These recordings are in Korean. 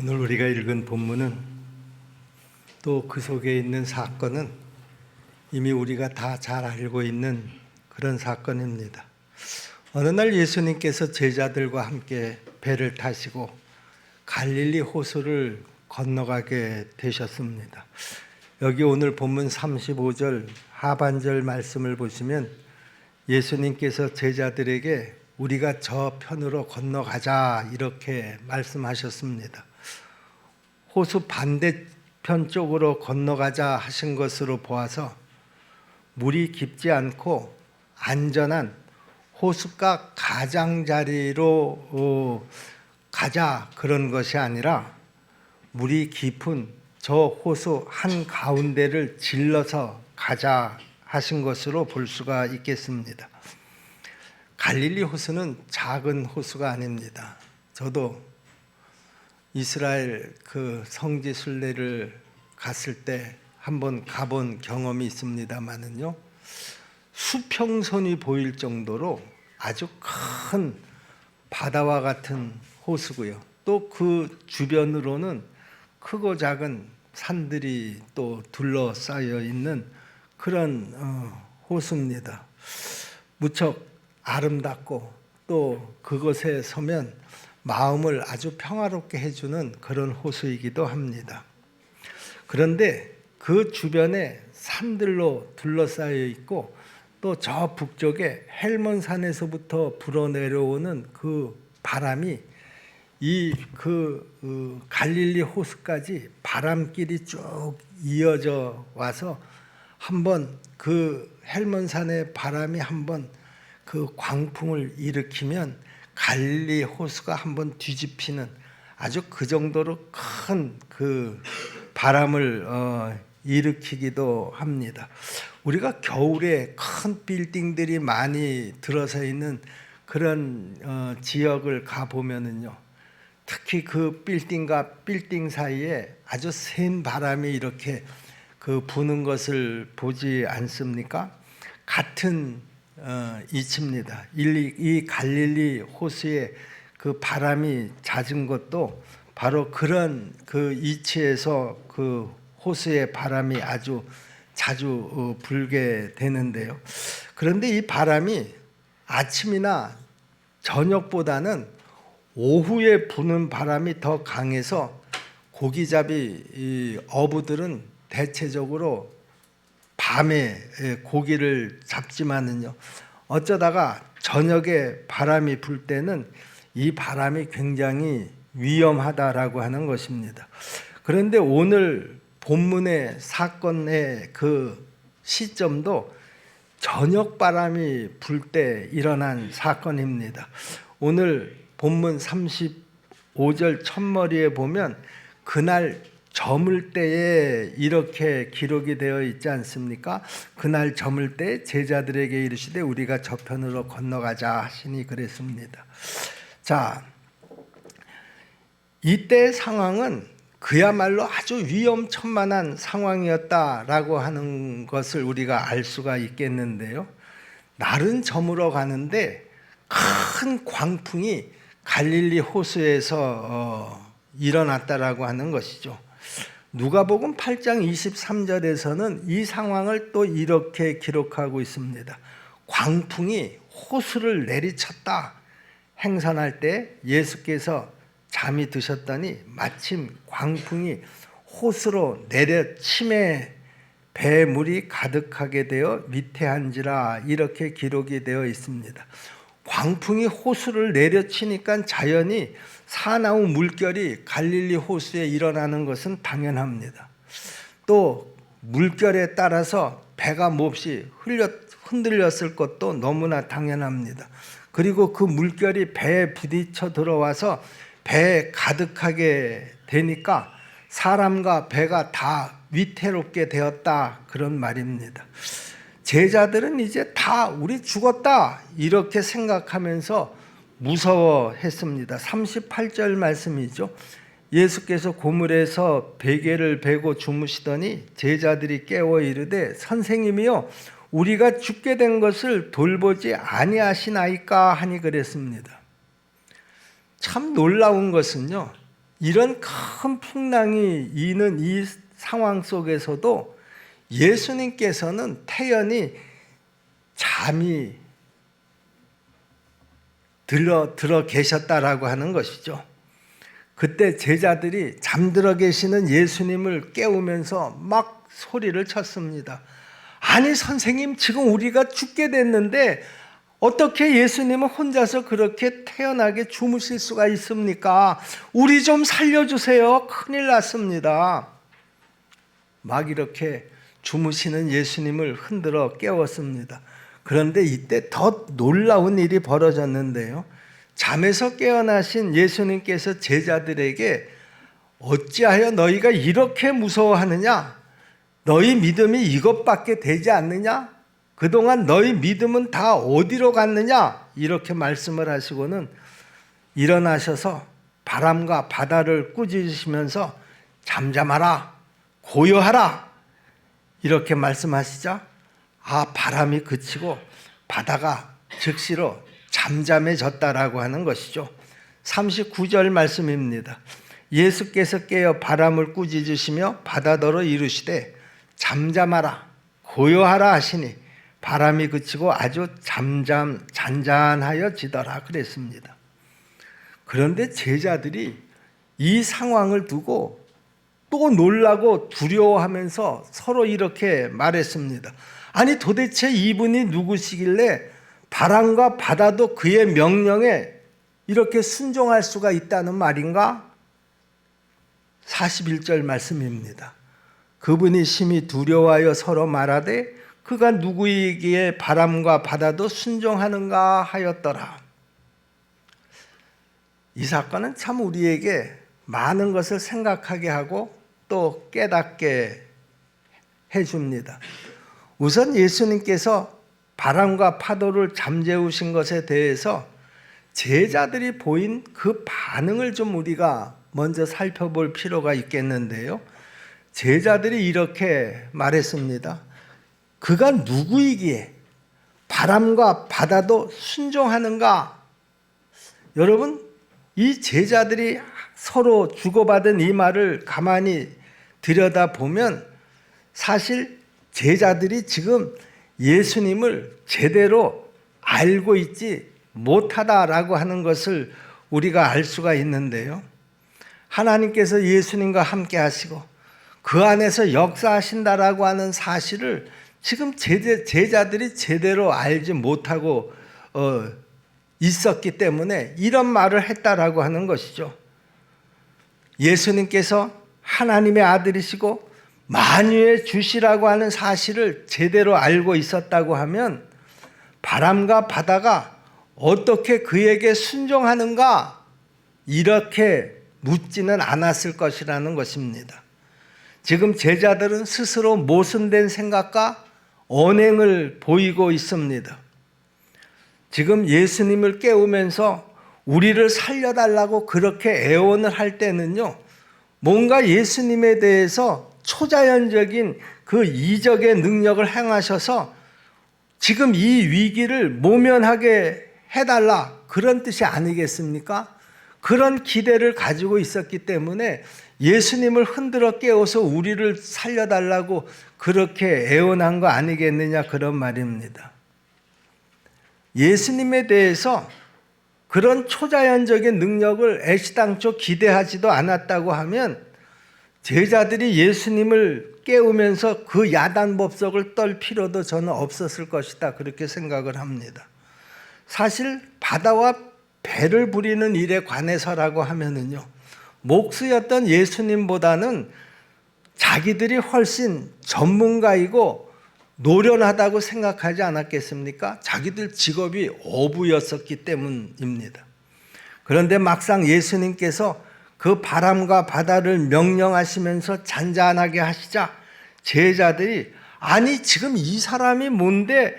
오늘 우리가 읽은 본문은 또 그 속에 있는 사건은 이미 우리가 다 잘 알고 있는 그런 사건입니다. 어느 날 예수님께서 제자들과 함께 배를 타시고 갈릴리 호수를 건너가게 되셨습니다. 여기 오늘 본문 35절 하반절 말씀을 보시면 예수님께서 제자들에게 우리가 저 편으로 건너가자 이렇게 말씀하셨습니다. 호수 반대편 쪽으로 건너가자 하신 것으로 보아서 물이 깊지 않고 안전한 호숫가 가장자리로 가자 그런 것이 아니라 물이 깊은 저 호수 한가운데를 질러서 가자 하신 것으로 볼 수가 있겠습니다. 갈릴리 호수는 작은 호수가 아닙니다. 저도 이스라엘 그 성지 순례를 갔을 때 한번 가본 경험이 있습니다만은요, 수평선이 보일 정도로 아주 큰 바다와 같은 호수고요. 또 그 주변으로는 크고 작은 산들이 또 둘러싸여 있는 그런 호수입니다. 무척 아름답고 또 그곳에 서면 마음을 아주 평화롭게 해주는 그런 호수이기도 합니다. 그런데 그 주변에 산들로 둘러싸여 있고 또 저 북쪽에 헬몬산에서부터 불어내려오는 그 바람이 이 갈릴리 호수까지 바람길이 쭉 이어져 와서 한번 그 헬몬산의 바람이 한번 그 광풍을 일으키면 갈릴리 호수가 한번 뒤집히는 아주 그 정도로 큰 그 바람을 일으키기도 합니다. 우리가 겨울에 큰 빌딩들이 많이 들어서 있는 그런 지역을 가보면은요, 특히 그 빌딩과 빌딩 사이에 아주 센 바람이 이렇게 그 부는 것을 보지 않습니까? 같은 이치입니다. 이 갈릴리 호수에 그 바람이 잦은 것도 바로 그런 그 이치에서 그 호수의 바람이 아주 자주 불게 되는데요. 그런데 이 바람이 아침이나 저녁보다는 오후에 부는 바람이 더 강해서 고기잡이 어부들은 대체적으로 밤에 고기를 잡지만은요, 어쩌다가 저녁에 바람이 불 때는 이 바람이 굉장히 위험하다라고 하는 것입니다. 그런데 오늘 본문의 사건의 그 시점도 저녁 바람이 불 때 일어난 사건입니다. 오늘 본문 35절 첫머리에 보면 그날 저물 때에 이렇게 기록이 되어 있지 않습니까? 그날 저물 때 제자들에게 이르시되 우리가 저편으로 건너가자 하시니 그랬습니다. 자, 이때 상황은 그야말로 아주 위험천만한 상황이었다라고 하는 것을 우리가 알 수가 있겠는데요. 날은 저물어 가는데 큰 광풍이 갈릴리 호수에서 일어났다라고 하는 것이죠. 누가복음 8장 23절에서는 이 상황을 또 이렇게 기록하고 있습니다. 광풍이 호수를 내리쳤다. 행선할 때 예수께서 잠이 드셨더니 마침 광풍이 호수로 내려침에 배물이 가득하게 되어 위태한지라 이렇게 기록이 되어 있습니다. 광풍이 호수를 내려치니까 자연히 사나운 물결이 갈릴리 호수에 일어나는 것은 당연합니다. 또 물결에 따라서 배가 몹시 흔들렸을 것도 너무나 당연합니다. 그리고 그 물결이 배에 부딪혀 들어와서 배에 가득하게 되니까 사람과 배가 다 위태롭게 되었다 그런 말입니다. 제자들은 이제 다 우리 죽었다 이렇게 생각하면서 무서워했습니다. 38절 말씀이죠. 예수께서 고물에서 베개를 베고 주무시더니 제자들이 깨워 이르되 선생님이여 우리가 죽게 된 것을 돌보지 아니하시나이까 하니 그랬습니다. 참 놀라운 것은요, 이런 큰 풍랑이 이는 이 상황 속에서도 예수님께서는 태연히 잠이 들어 계셨다라고 하는 것이죠. 그때 제자들이 잠들어 계시는 예수님을 깨우면서 막 소리를 쳤습니다. 아니 선생님, 지금 우리가 죽게 됐는데 어떻게 예수님은 혼자서 그렇게 태연하게 주무실 수가 있습니까? 우리 좀 살려주세요. 큰일 났습니다. 막 이렇게 주무시는 예수님을 흔들어 깨웠습니다. 그런데 이때 더 놀라운 일이 벌어졌는데요. 잠에서 깨어나신 예수님께서 제자들에게 어찌하여 너희가 이렇게 무서워하느냐? 너희 믿음이 이것밖에 되지 않느냐? 그동안 너희 믿음은 다 어디로 갔느냐? 이렇게 말씀을 하시고는 일어나셔서 바람과 바다를 꾸짖으시면서 잠잠하라, 고요하라 이렇게 말씀하시자 바람이 그치고 바다가 즉시로 잠잠해졌다라고 하는 것이죠. 39절 말씀입니다. 예수께서 깨어 바람을 꾸짖으시며 바다더러 이르시되 잠잠하라, 고요하라 하시니 바람이 그치고 아주 잔잔하여지더라 그랬습니다. 그런데 제자들이 이 상황을 두고 또 놀라고 두려워하면서 서로 이렇게 말했습니다. 아니 도대체 이분이 누구시길래 바람과 바다도 그의 명령에 이렇게 순종할 수가 있다는 말인가? 41절 말씀입니다. 그분이 심히 두려워하여 서로 말하되 그가 누구이기에 바람과 바다도 순종하는가 하였더라. 이 사건은 참 우리에게 많은 것을 생각하게 하고 또 깨닫게 해줍니다. 우선 예수님께서 바람과 파도를 잠재우신 것에 대해서 제자들이 보인 그 반응을 좀 우리가 먼저 살펴볼 필요가 있겠는데요. 제자들이 이렇게 말했습니다. 그가 누구이기에 바람과 바다도 순종하는가? 여러분, 이 제자들이 서로 주고받은 이 말을 가만히 들여다보면 사실 제자들이 지금 예수님을 제대로 알고 있지 못하다라고 하는 것을 우리가 알 수가 있는데요. 하나님께서 예수님과 함께 하시고 그 안에서 역사하신다라고 하는 사실을 지금 제자들이 제대로 알지 못하고 있었기 때문에 이런 말을 했다라고 하는 것이죠. 예수님께서 하나님의 아들이시고 만유의 주시라고 하는 사실을 제대로 알고 있었다고 하면 바람과 바다가 어떻게 그에게 순종하는가 이렇게 묻지는 않았을 것이라는 것입니다. 지금 제자들은 스스로 모순된 생각과 언행을 보이고 있습니다. 지금 예수님을 깨우면서 우리를 살려달라고 그렇게 애원을 할 때는요, 뭔가 예수님에 대해서 초자연적인 그 이적의 능력을 행하셔서 지금 이 위기를 모면하게 해달라 그런 뜻이 아니겠습니까? 그런 기대를 가지고 있었기 때문에 예수님을 흔들어 깨워서 우리를 살려달라고 그렇게 애원한 거 아니겠느냐 그런 말입니다. 예수님에 대해서 그런 초자연적인 능력을 애시당초 기대하지도 않았다고 하면 제자들이 예수님을 깨우면서 그 야단법석을 떨 필요도 저는 없었을 것이다 그렇게 생각을 합니다. 사실 바다와 배를 부리는 일에 관해서라고 하면은요, 목수였던 예수님보다는 자기들이 훨씬 전문가이고 노련하다고 생각하지 않았겠습니까? 자기들 직업이 어부였었기 때문입니다. 그런데 막상 예수님께서 그 바람과 바다를 명령하시면서 잔잔하게 하시자 제자들이 아니 지금 이 사람이 뭔데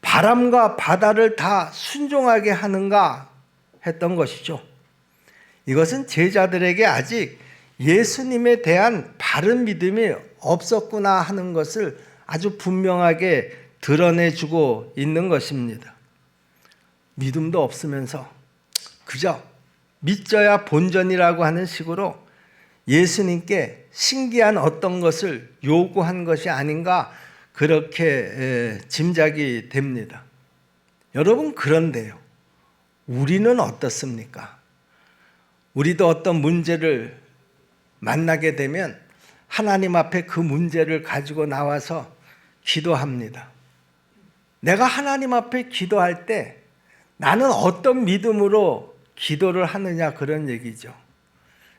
바람과 바다를 다 순종하게 하는가 했던 것이죠. 이것은 제자들에게 아직 예수님에 대한 바른 믿음이 없었구나 하는 것을 아주 분명하게 드러내주고 있는 것입니다. 믿음도 없으면서 그저 믿져야 본전이라고 하는 식으로 예수님께 신기한 어떤 것을 요구한 것이 아닌가 그렇게 짐작이 됩니다. 여러분, 그런데요, 우리는 어떻습니까? 우리도 어떤 문제를 만나게 되면 하나님 앞에 그 문제를 가지고 나와서 기도합니다. 내가 하나님 앞에 기도할 때 나는 어떤 믿음으로 기도를 하느냐, 그런 얘기죠.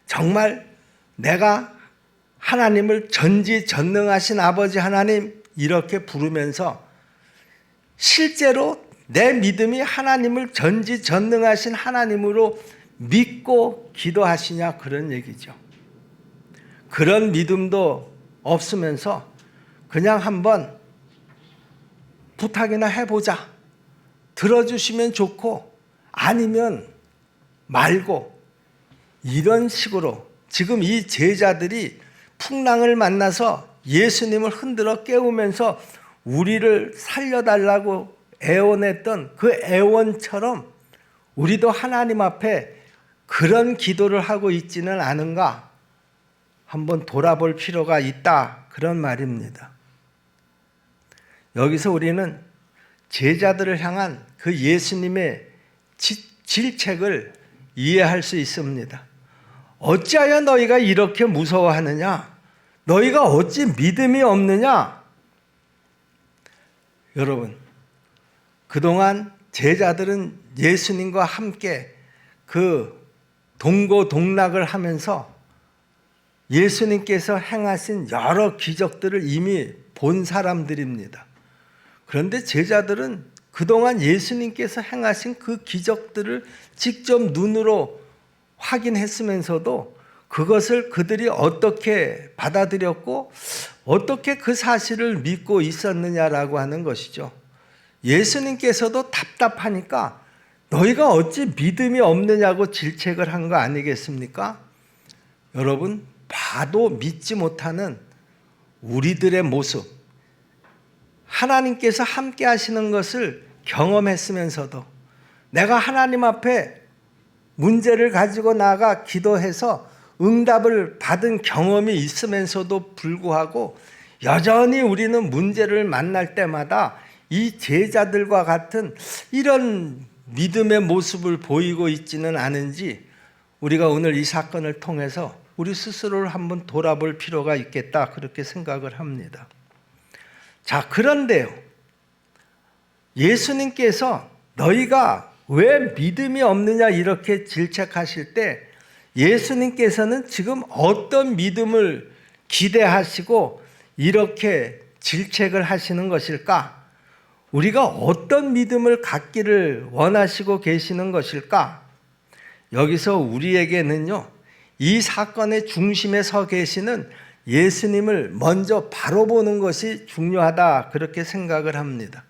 정말 내가 하나님을 전지전능하신 아버지 하나님 이렇게 부르면서 실제로 내 믿음이 하나님을 전지전능하신 하나님으로 믿고 기도하시냐, 그런 얘기죠. 그런 믿음도 없으면서 그냥 한번 부탁이나 해보자, 들어주시면 좋고 아니면 말고, 이런 식으로 지금 이 제자들이 풍랑을 만나서 예수님을 흔들어 깨우면서 우리를 살려달라고 애원했던 그 애원처럼 우리도 하나님 앞에 그런 기도를 하고 있지는 않은가 한번 돌아볼 필요가 있다, 그런 말입니다. 여기서 우리는 제자들을 향한 그 예수님의 질책을 이해할 수 있습니다. 어찌하여 너희가 이렇게 무서워하느냐? 너희가 어찌 믿음이 없느냐? 여러분, 그동안 제자들은 예수님과 함께 그 동고동락을 하면서 예수님께서 행하신 여러 기적들을 이미 본 사람들입니다. 그런데 제자들은 그동안 예수님께서 행하신 그 기적들을 직접 눈으로 확인했으면서도 그것을 그들이 어떻게 받아들였고 어떻게 그 사실을 믿고 있었느냐라고 하는 것이죠. 예수님께서도 답답하니까 너희가 어찌 믿음이 없느냐고 질책을 한 거 아니겠습니까? 여러분, 봐도 믿지 못하는 우리들의 모습, 하나님께서 함께 하시는 것을 경험했으면서도 내가 하나님 앞에 문제를 가지고 나아가 기도해서 응답을 받은 경험이 있으면서도 불구하고 여전히 우리는 문제를 만날 때마다 이 제자들과 같은 이런 믿음의 모습을 보이고 있지는 않은지 우리가 오늘 이 사건을 통해서 우리 스스로를 한번 돌아볼 필요가 있겠다, 그렇게 생각을 합니다. 자, 그런데요, 예수님께서 너희가 왜 믿음이 없느냐 이렇게 질책하실 때 예수님께서는 지금 어떤 믿음을 기대하시고 이렇게 질책을 하시는 것일까? 우리가 어떤 믿음을 갖기를 원하시고 계시는 것일까? 여기서 우리에게는요, 이 사건의 중심에 서 계시는 예수님을 먼저 바로 보는 것이 중요하다, 그렇게 생각을 합니다.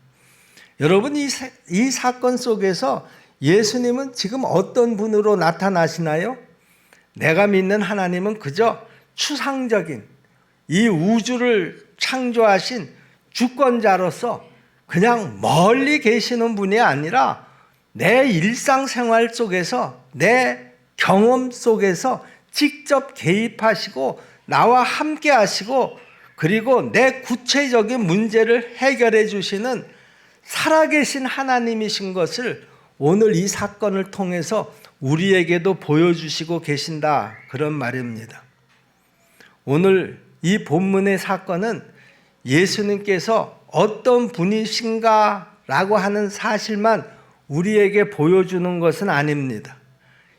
여러분, 이 사건 속에서 예수님은 지금 어떤 분으로 나타나시나요? 내가 믿는 하나님은 그저 추상적인 이 우주를 창조하신 주권자로서 그냥 멀리 계시는 분이 아니라 내 일상생활 속에서, 내 경험 속에서 직접 개입하시고 나와 함께 하시고 그리고 내 구체적인 문제를 해결해 주시는 살아계신 하나님이신 것을 오늘 이 사건을 통해서 우리에게도 보여주시고 계신다, 그런 말입니다. 오늘 이 본문의 사건은 예수님께서 어떤 분이신가라고 하는 사실만 우리에게 보여주는 것은 아닙니다.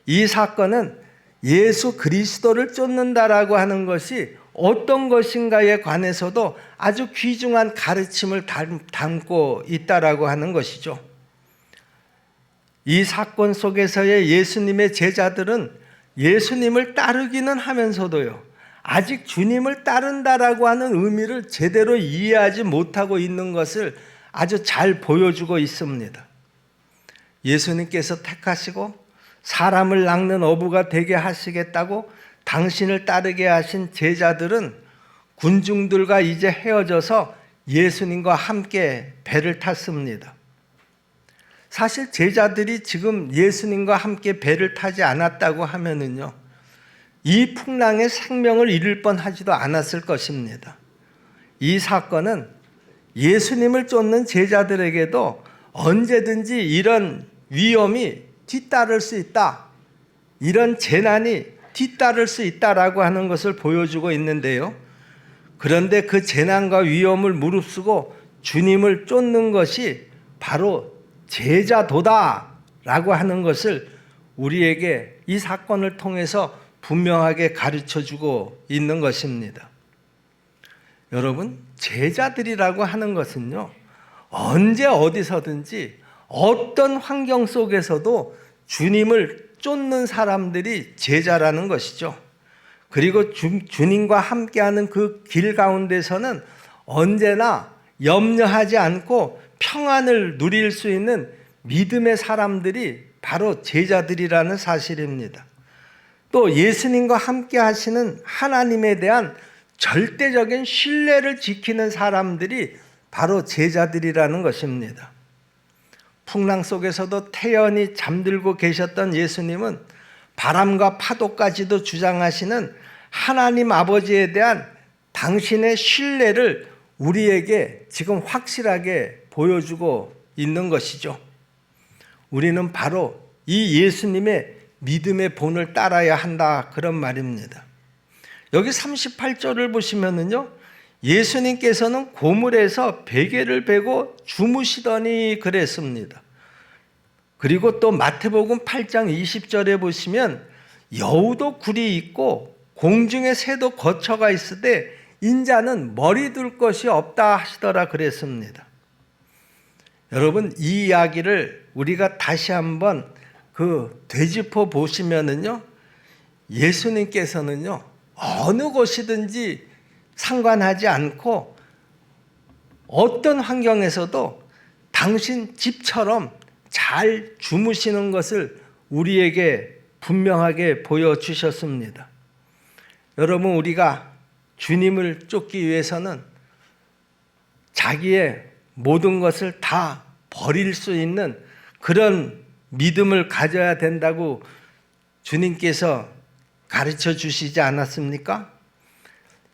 이 사건은 예수 그리스도를 쫓는다라고 하는 것이 어떤 것인가에 관해서도 아주 귀중한 가르침을 담고 있다라고 하는 것이죠. 이 사건 속에서의 예수님의 제자들은 예수님을 따르기는 하면서도요, 아직 주님을 따른다라고 하는 의미를 제대로 이해하지 못하고 있는 것을 아주 잘 보여주고 있습니다. 예수님께서 택하시고 사람을 낚는 어부가 되게 하시겠다고 당신을 따르게 하신 제자들은 군중들과 이제 헤어져서 예수님과 함께 배를 탔습니다. 사실 제자들이 지금 예수님과 함께 배를 타지 않았다고 하면은요, 이 풍랑에 생명을 잃을 뻔하지도 않았을 것입니다. 이 사건은 예수님을 쫓는 제자들에게도 언제든지 이런 위험이 뒤따를 수 있다, 이런 재난이 뒤따를 수 있다라고 하는 것을 보여주고 있는데요. 그런데 그 재난과 위험을 무릅쓰고 주님을 쫓는 것이 바로 제자도다라고 하는 것을 우리에게 이 사건을 통해서 분명하게 가르쳐주고 있는 것입니다. 여러분, 제자들이라고 하는 것은요, 언제 어디서든지 어떤 환경 속에서도 주님을 쫓는 사람들이 제자라는 것이죠. 그리고 주님과 함께하는 그 길 가운데서는 언제나 염려하지 않고 평안을 누릴 수 있는 믿음의 사람들이 바로 제자들이라는 사실입니다. 또 예수님과 함께 하시는 하나님에 대한 절대적인 신뢰를 지키는 사람들이 바로 제자들이라는 것입니다. 풍랑 속에서도 태연히 잠들고 계셨던 예수님은 바람과 파도까지도 주장하시는 하나님 아버지에 대한 당신의 신뢰를 우리에게 지금 확실하게 보여주고 있는 것이죠. 우리는 바로 이 예수님의 믿음의 본을 따라야 한다, 그런 말입니다. 여기 38절을 보시면은요, 예수님께서는 고물에서 베개를 베고 주무시더니 그랬습니다. 그리고 또 마태복음 8장 20절에 보시면 여우도 굴이 있고 공중의 새도 거처가 있으되 인자는 머리 둘 것이 없다 하시더라 그랬습니다. 여러분, 이 이야기를 우리가 다시 한번 되짚어 보시면은요, 예수님께서는요, 어느 곳이든지 상관하지 않고 어떤 환경에서도 당신 집처럼 잘 주무시는 것을 우리에게 분명하게 보여주셨습니다. 여러분, 우리가 주님을 쫓기 위해서는 자기의 모든 것을 다 버릴 수 있는 그런 믿음을 가져야 된다고 주님께서 가르쳐 주시지 않았습니까?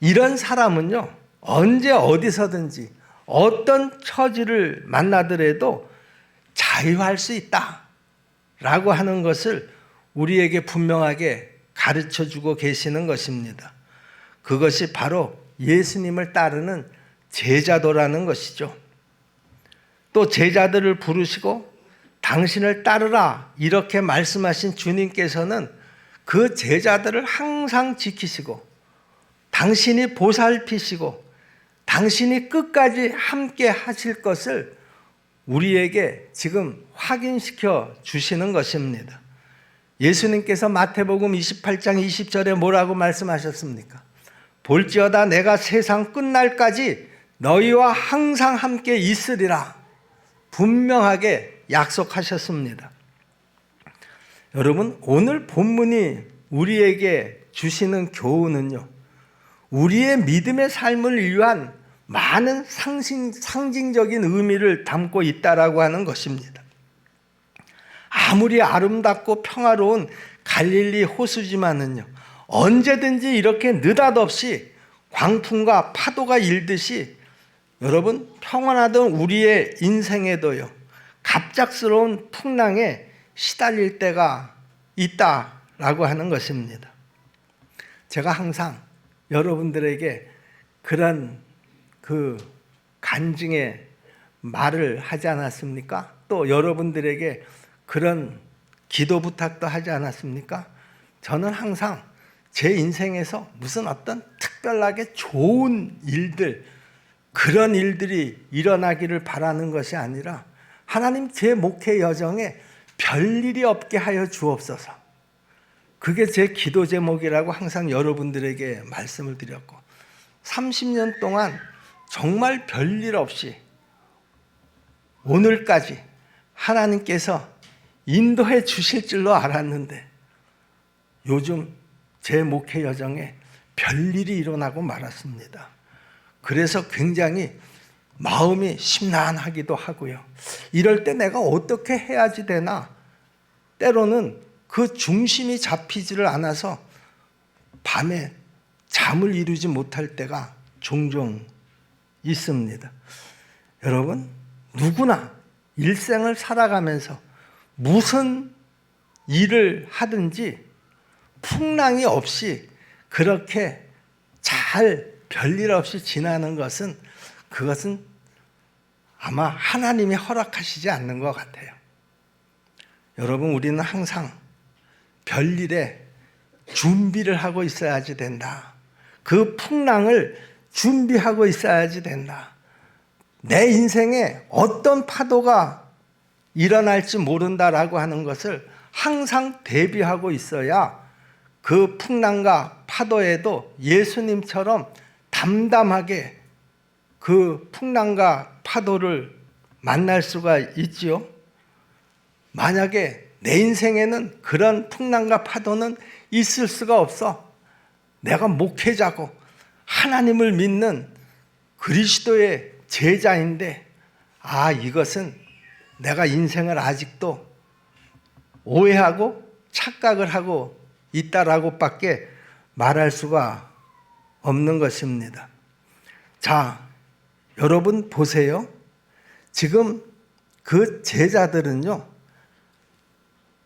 이런 사람은요, 언제 어디서든지 어떤 처지를 만나더라도 자유할 수 있다라고 하는 것을 우리에게 분명하게 가르쳐 주고 계시는 것입니다. 그것이 바로 예수님을 따르는 제자도라는 것이죠. 또 제자들을 부르시고 당신을 따르라 이렇게 말씀하신 주님께서는 그 제자들을 항상 지키시고 당신이 보살피시고 당신이 끝까지 함께 하실 것을 우리에게 지금 확인시켜 주시는 것입니다. 예수님께서 마태복음 28장 20절에 뭐라고 말씀하셨습니까? 볼지어다 내가 세상 끝날까지 너희와 항상 함께 있으리라 분명하게 약속하셨습니다. 여러분, 오늘 본문이 우리에게 주시는 교훈은요, 우리의 믿음의 삶을 위한 많은 상징적인 의미를 담고 있다라고 하는 것입니다. 아무리 아름답고 평화로운 갈릴리 호수지만은요, 언제든지 이렇게 느닷없이 광풍과 파도가 일듯이 여러분, 평안하던 우리의 인생에도요, 갑작스러운 풍랑에 시달릴 때가 있다라고 하는 것입니다. 제가 항상 여러분들에게 그런 간증의 말을 하지 않았습니까? 또 여러분들에게 그런 기도 부탁도 하지 않았습니까? 저는 항상 제 인생에서 무슨 어떤 특별하게 좋은 일들, 그런 일들이 일어나기를 바라는 것이 아니라 하나님 제 목회 여정에 별일이 없게 하여 주옵소서. 그게 제 기도 제목이라고 항상 여러분들에게 말씀을 드렸고 30년 동안 정말 별일 없이 오늘까지 하나님께서 인도해 주실 줄로 알았는데 요즘 제 목회 여정에 별일이 일어나고 말았습니다. 그래서 굉장히 마음이 심란하기도 하고요. 이럴 때 내가 어떻게 해야지 되나? 때로는 그 중심이 잡히지를 않아서 밤에 잠을 이루지 못할 때가 종종 있습니다. 여러분, 누구나 일생을 살아가면서 무슨 일을 하든지 풍랑이 없이 그렇게 잘 별일 없이 지나는 것은 그것은 아마 하나님이 허락하시지 않는 것 같아요. 여러분, 우리는 항상 별일에 준비를 하고 있어야지 된다. 그 풍랑을 준비하고 있어야지 된다. 내 인생에 어떤 파도가 일어날지 모른다라고 하는 것을 항상 대비하고 있어야 그 풍랑과 파도에도 예수님처럼 담담하게 그 풍랑과 파도를 만날 수가 있지요. 만약에 내 인생에는 그런 풍랑과 파도는 있을 수가 없어. 내가 목회자고 하나님을 믿는 그리스도의 제자인데 이것은 내가 인생을 아직도 오해하고 착각을 하고 있다라고 밖에 말할 수가 없는 것입니다. 자, 여러분 보세요. 지금 그 제자들은요,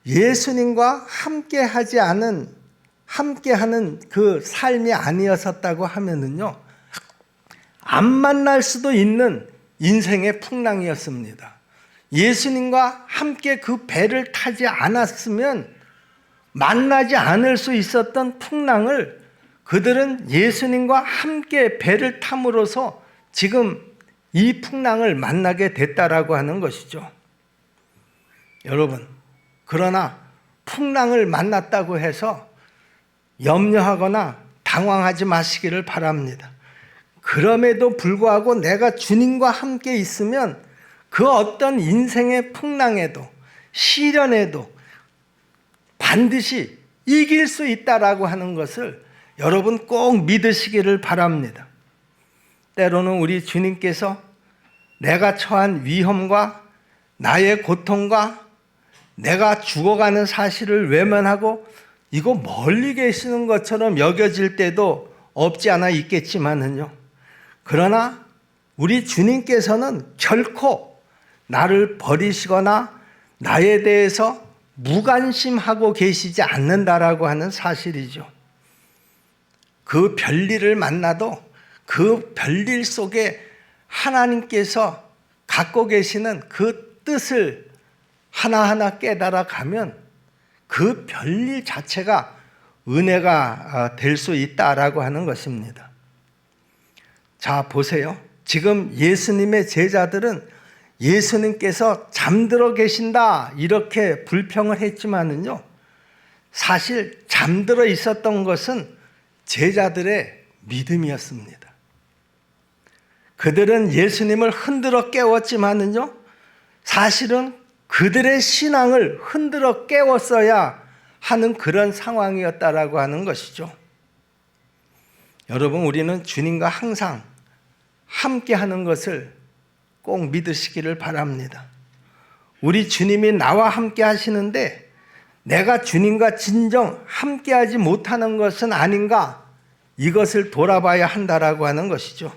예수님과 함께하는 그 삶이 아니었었다고 하면은요, 안 만날 수도 있는 인생의 풍랑이었습니다. 예수님과 함께 그 배를 타지 않았으면 만나지 않을 수 있었던 풍랑을 그들은 예수님과 함께 배를 탐으로써 지금 이 풍랑을 만나게 됐다라고 하는 것이죠. 여러분, 그러나 풍랑을 만났다고 해서 염려하거나 당황하지 마시기를 바랍니다. 그럼에도 불구하고 내가 주님과 함께 있으면 그 어떤 인생의 풍랑에도 시련에도 반드시 이길 수 있다라고 하는 것을 여러분 꼭 믿으시기를 바랍니다. 때로는 우리 주님께서 내가 처한 위험과 나의 고통과 내가 죽어가는 사실을 외면하고 이거 멀리 계시는 것처럼 여겨질 때도 없지 않아 있겠지만은요. 그러나 우리 주님께서는 결코 나를 버리시거나 나에 대해서 무관심하고 계시지 않는다라고 하는 사실이죠. 그 별일을 만나도 그 별일 속에 하나님께서 갖고 계시는 그 뜻을 하나하나 깨달아 가면 그 별일 자체가 은혜가 될 수 있다라고 하는 것입니다. 자, 보세요. 지금 예수님의 제자들은 예수님께서 잠들어 계신다 이렇게 불평을 했지만은요, 사실 잠들어 있었던 것은 제자들의 믿음이었습니다. 그들은 예수님을 흔들어 깨웠지만은요, 사실은 그들의 신앙을 흔들어 깨웠어야 하는 그런 상황이었다라고 하는 것이죠. 여러분, 우리는 주님과 항상 함께 하는 것을 꼭 믿으시기를 바랍니다. 우리 주님이 나와 함께 하시는데 내가 주님과 진정 함께 하지 못하는 것은 아닌가, 이것을 돌아봐야 한다라고 하는 것이죠.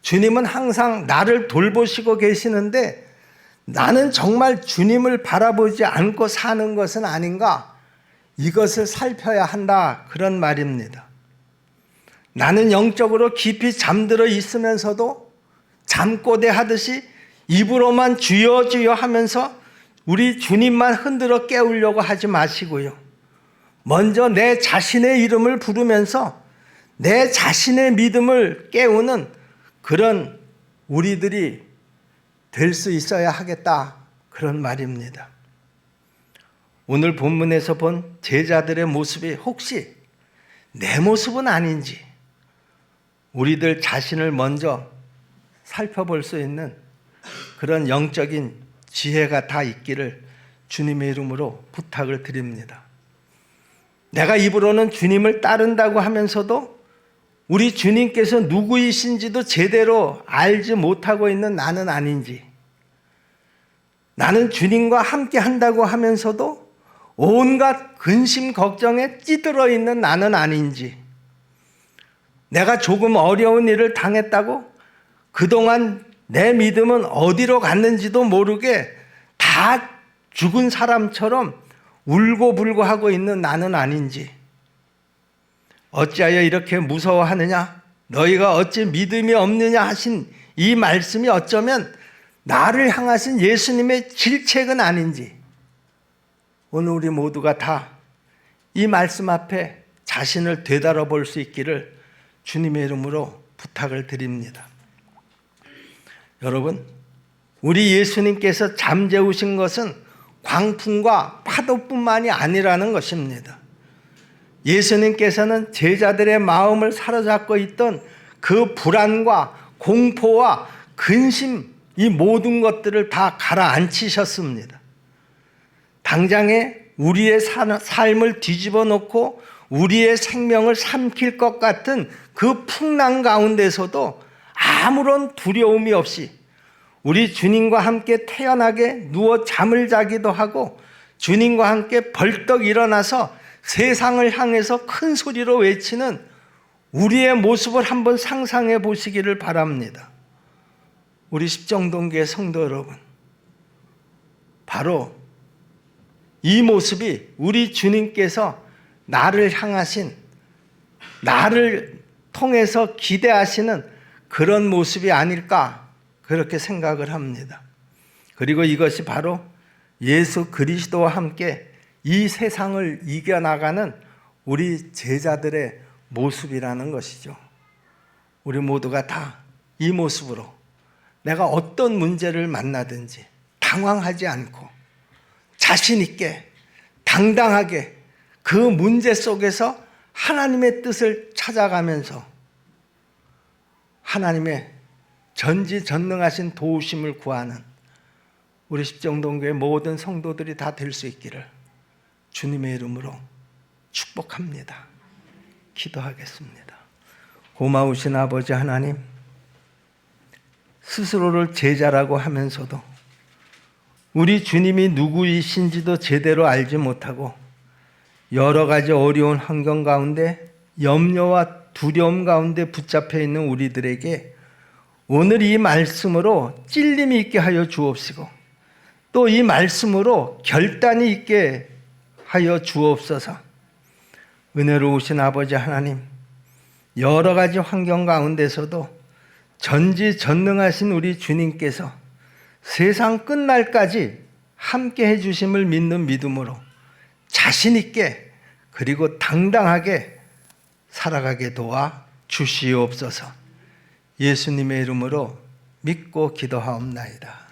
주님은 항상 나를 돌보시고 계시는데 나는 정말 주님을 바라보지 않고 사는 것은 아닌가, 이것을 살펴야 한다, 그런 말입니다. 나는 영적으로 깊이 잠들어 있으면서도 잠꼬대 하듯이 입으로만 주여 주여 하면서 우리 주님만 흔들어 깨우려고 하지 마시고요. 먼저 내 자신의 이름을 부르면서 내 자신의 믿음을 깨우는 그런 우리들이 될 수 있어야 하겠다, 그런 말입니다. 오늘 본문에서 본 제자들의 모습이 혹시 내 모습은 아닌지 우리들 자신을 먼저 살펴볼 수 있는 그런 영적인 지혜가 다 있기를 주님의 이름으로 부탁을 드립니다. 내가 입으로는 주님을 따른다고 하면서도 우리 주님께서 누구이신지도 제대로 알지 못하고 있는 나는 아닌지, 나는 주님과 함께 한다고 하면서도 온갖 근심 걱정에 찌들어 있는 나는 아닌지, 내가 조금 어려운 일을 당했다고 그동안 내 믿음은 어디로 갔는지도 모르게 다 죽은 사람처럼 울고불고 하고 있는 나는 아닌지, 어찌하여 이렇게 무서워하느냐, 너희가 어찌 믿음이 없느냐 하신 이 말씀이 어쩌면 나를 향하신 예수님의 질책은 아닌지, 오늘 우리 모두가 다 이 말씀 앞에 자신을 되돌아 볼 수 있기를 주님의 이름으로 부탁을 드립니다. 여러분, 우리 예수님께서 잠재우신 것은 광풍과 파도뿐만이 아니라는 것입니다. 예수님께서는 제자들의 마음을 사로잡고 있던 그 불안과 공포와 근심, 이 모든 것들을 다 가라앉히셨습니다. 당장에 우리의 삶을 뒤집어 놓고 우리의 생명을 삼킬 것 같은 그 풍랑 가운데서도 아무런 두려움이 없이 우리 주님과 함께 태연하게 누워 잠을 자기도 하고 주님과 함께 벌떡 일어나서 세상을 향해서 큰 소리로 외치는 우리의 모습을 한번 상상해 보시기를 바랍니다. 우리 십정동교회 성도 여러분, 바로 이 모습이 우리 주님께서 나를 향하신, 나를 통해서 기대하시는 그런 모습이 아닐까, 그렇게 생각을 합니다. 그리고 이것이 바로 예수 그리스도와 함께 이 세상을 이겨나가는 우리 제자들의 모습이라는 것이죠. 우리 모두가 다 이 모습으로 내가 어떤 문제를 만나든지 당황하지 않고 자신 있게 당당하게 그 문제 속에서 하나님의 뜻을 찾아가면서 하나님의 전지전능하신 도우심을 구하는 우리 십정동교회 모든 성도들이 다 될 수 있기를 주님의 이름으로 축복합니다. 기도하겠습니다. 고마우신 아버지 하나님, 스스로를 제자라고 하면서도 우리 주님이 누구이신지도 제대로 알지 못하고 여러 가지 어려운 환경 가운데 염려와 두려움 가운데 붙잡혀 있는 우리들에게 오늘 이 말씀으로 찔림이 있게 하여 주옵시고 또 이 말씀으로 결단이 있게 하여 주옵소서. 은혜로우신 아버지 하나님, 여러 가지 환경 가운데서도 전지전능하신 우리 주님께서 세상 끝날까지 함께 해주심을 믿는 믿음으로 자신 있게 그리고 당당하게 살아가게 도와 주시옵소서. 예수님의 이름으로 믿고 기도하옵나이다.